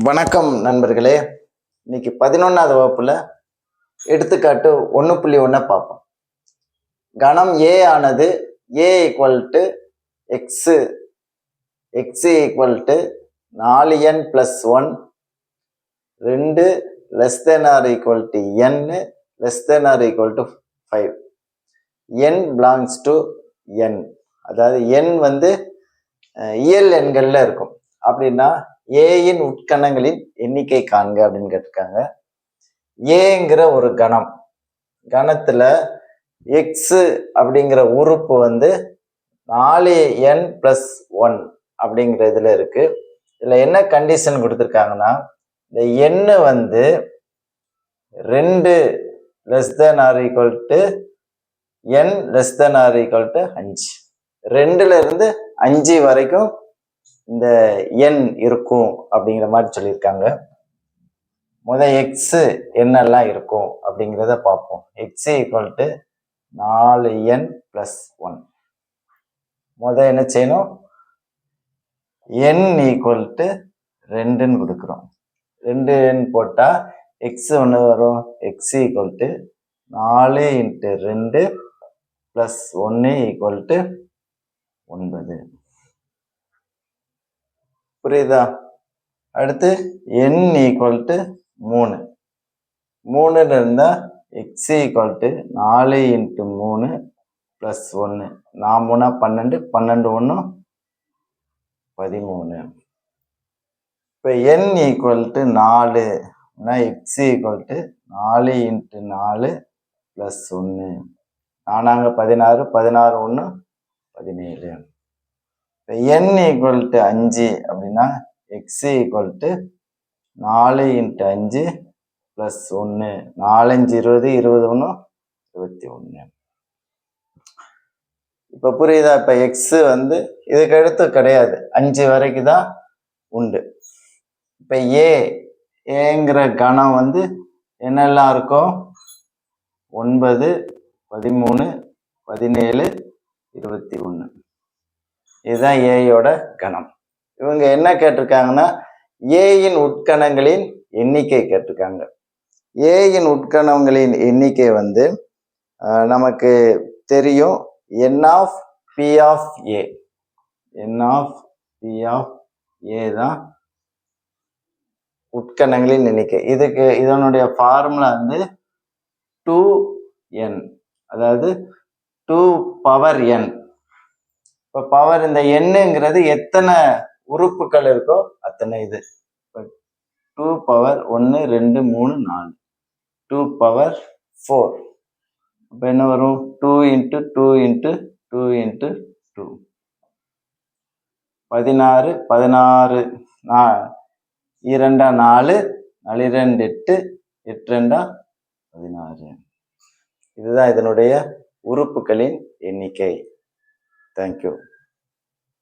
வணக்கம் நண்பர்களே. இன்னைக்கு 11வது வகுப்புல எடுத்துக்காட்டு 1.1 பார்ப்போம். கணம் ஏ ஆனது A equal to x equal to 4n + 1 2 less than or equal to n less than or equal to 5 n belongs to n. அதாவது n வந்து இயல் எண்கள்ல இருக்கும். அப்படின்னா ஏயின் உட்கணங்களின் எண்ணிக்கை காண்க அப்படின்னு கேட்டிருக்காங்க. ஏங்கிற ஒரு கணத்துல எக்ஸ் அப்படிங்கிற உறுப்பு வந்து 4n + 1 அப்படிங்கிற இதுல இருக்கு. இதுல என்ன கண்டிஷன் கொடுத்துருக்காங்கன்னா, இந்த எண்ணு வந்து 2 less than or equal to n less than or equal to 5. 2ல இருந்து 5 வரைக்கும் இந்த எண் இருக்கும் அப்படிங்கிற மாதிரி சொல்லியிருக்காங்க. எக்ஸ் என்னெல்லாம் இருக்கும் அப்படிங்கிறத பார்ப்போம். X equal to 4n + 1. என்ன செய்யணும்? n ஈக்குவல் டு 2ன்னு கொடுக்குறோம். 2n போட்டா எக்ஸ் ஒன்று வரும். X equal to 4 × 2 + 1 equal to 9. புரியுதா? அடுத்து n ஈக்குவல் டு 3. 3ன்னு இருந்தா எக்ஸ் ஈக்குவல் டு 4 × 3 + 1. 4 3 12, 12 1 13. இப்போ n equal to 4 X equal to 4 × 4 + 1. 4 16, 16 1 17. இப்போ n ஈக்குவல் டு 5 அப்படின்னா எக்ஸ் ஈக்குவல் டு 4 × 5 + 1. 4 5 20, 21 21. இப்போ புரியுதா? இப்போ எக்ஸ் வந்து இதுக்கு அடுத்து கிடையாது, 5 வரைக்கும் தான் உண்டு. இப்போ ஏங்கிற கணம் வந்து என்னெல்லாம் இருக்கும்? 9 13 17 21. இதுதான் ஏயோட கணம். இவங்க என்ன கேட்டிருக்காங்கன்னா, ஏயின் உட்கணங்களின் எண்ணிக்கை கேட்டிருக்காங்க. ஏயின் உட்கணங்களின் எண்ணிக்கை வந்து நமக்கு தெரியும், n of p of a. n of p of a தான் உட்கணங்களின் எண்ணிக்கை. இதனுடைய ஃபார்முலா வந்து 2n, அதாவது 2 பவர் n. இப்போ பவர் இந்த எண்ணுங்கிறது எத்தனை உறுப்புகள் இருக்கோ அத்தனை இது. 2 பவர் 1 2 3 4, 2 பவர் 4. அப்போ என்ன வரும்? 2 × 2 × 2 × 2 16, 16 2 4, 4 2 8, 8 2 16. இதுதான் இதனுடைய உறுப்புகளின் எண்ணிக்கை. தேங்க்யூ.